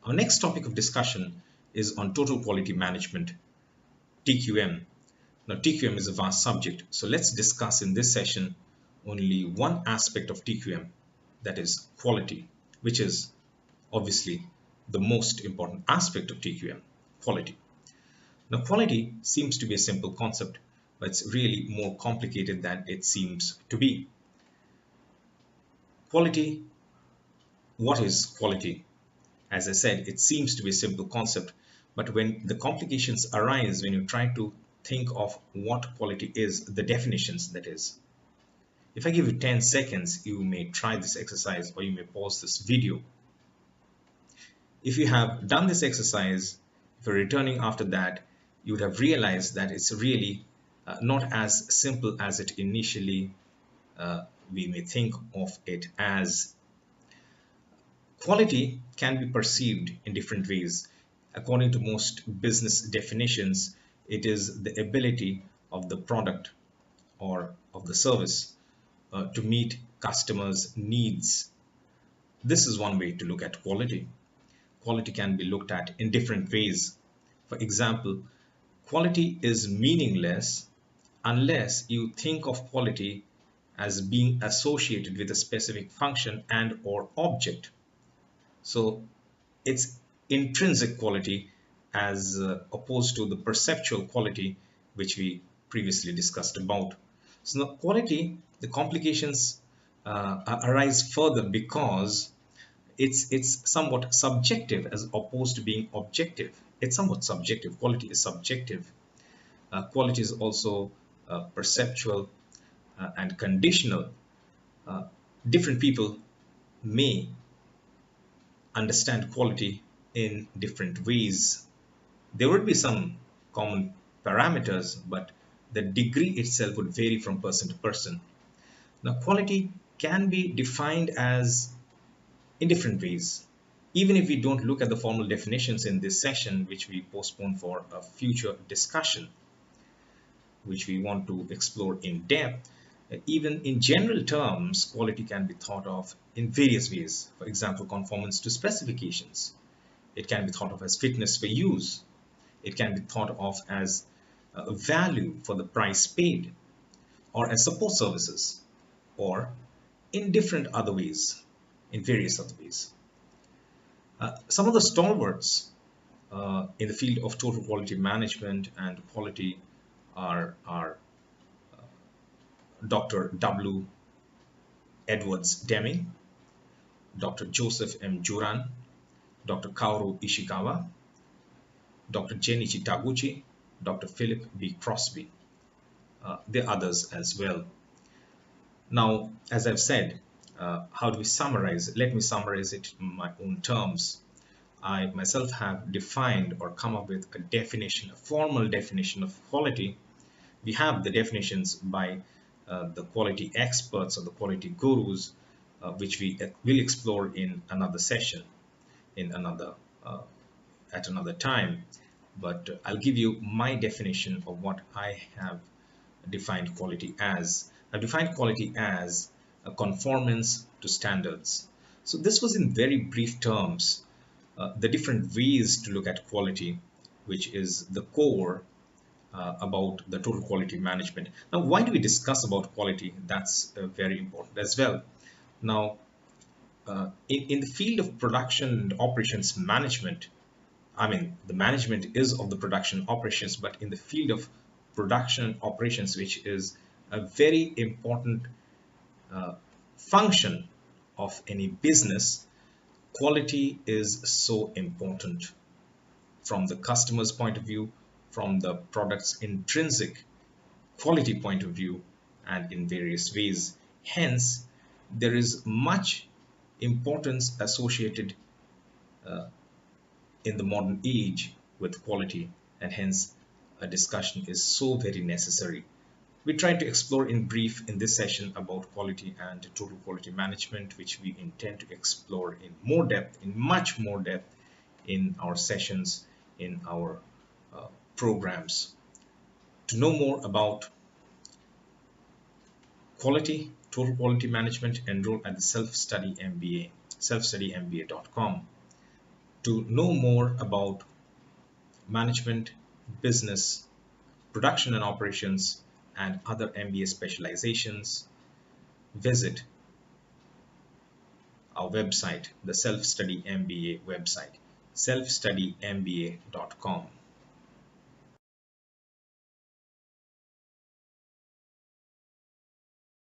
Our next topic of discussion is on total quality management, TQM. Now, TQM is a vast subject, so let's discuss in this session only one aspect of TQM, that is quality, which is obviously the most important aspect of TQM, quality. Now, quality seems to be a simple concept, but it's really more complicated than it seems to be. Quality, what is quality? As I said, it seems to be a simple concept, but when the complications arise, when you try to think of what quality is, the definitions that is. If I give you 10 seconds, you may try this exercise or you may pause this video. If you have done this exercise, if you're returning after that, you would have realized that it's really not as simple as it initially we may think of it as. Quality can be perceived in different ways. According to most business definitions, it is the ability of the product or of the service to meet customers' needs. This is one way to look at quality. Quality can be looked at in different ways. For example, quality is meaningless unless you think of quality as being associated with a specific function and or object. So it's intrinsic quality as opposed to the perceptual quality which we previously discussed about. So now quality, the complications arise further because it's somewhat subjective as opposed to being objective. It's somewhat subjective. Quality is subjective. Quality is also perceptual and conditional. Different people may understand quality in different ways. There would be some common parameters, but the degree itself would vary from person to person. Now, quality can be defined as in different ways. Even if we don't look at the formal definitions in this session, which we postpone for a future discussion, which we want to explore in depth, even in general terms, quality can be thought of in various ways. For example, conformance to specifications. It can be thought of as fitness for use. It can be thought of as value for the price paid, or as support services, or in different other ways, in various other ways. Some of the stalwarts in the field of total quality management and quality are Dr. W. Edwards Deming, Dr. Joseph M. Juran, Dr. Kaoru Ishikawa, Dr. Jenichi Taguchi, Dr. Philip B. Crosby. There are others as well. Now, as I've said, how do we summarize it? Let me summarize it in my own terms. I myself have defined or come up with a definition, a formal definition of quality. We have the definitions by the quality experts or the quality gurus, which we will explore in another session, in another at another time. But I'll give you my definition of what I have defined quality as. I've defined quality as a conformance to standards. So this was in very brief terms the different ways to look at quality, which is the core about the total quality management. Now, why do we discuss about quality? That's very important as well. Now, in the field of production and operations management, I mean, the management is of the production operations, but in the field of production operations, which is a very important function of any business, quality is so important from the customer's point of view, from the product's intrinsic quality point of view, and in various ways. Hence, there is much importance associated in the modern age with quality, and hence a discussion is so very necessary. We tried to explore in brief in this session about quality and total quality management, which we intend to explore in more depth, in much more depth in our sessions, in our programs. To know more about quality, total quality management, enroll at the Self-Study MBA, selfstudymba.com. To know more about management, business, production and operations, and other MBA specializations, visit our website, the Self-Study MBA website, selfstudymba.com.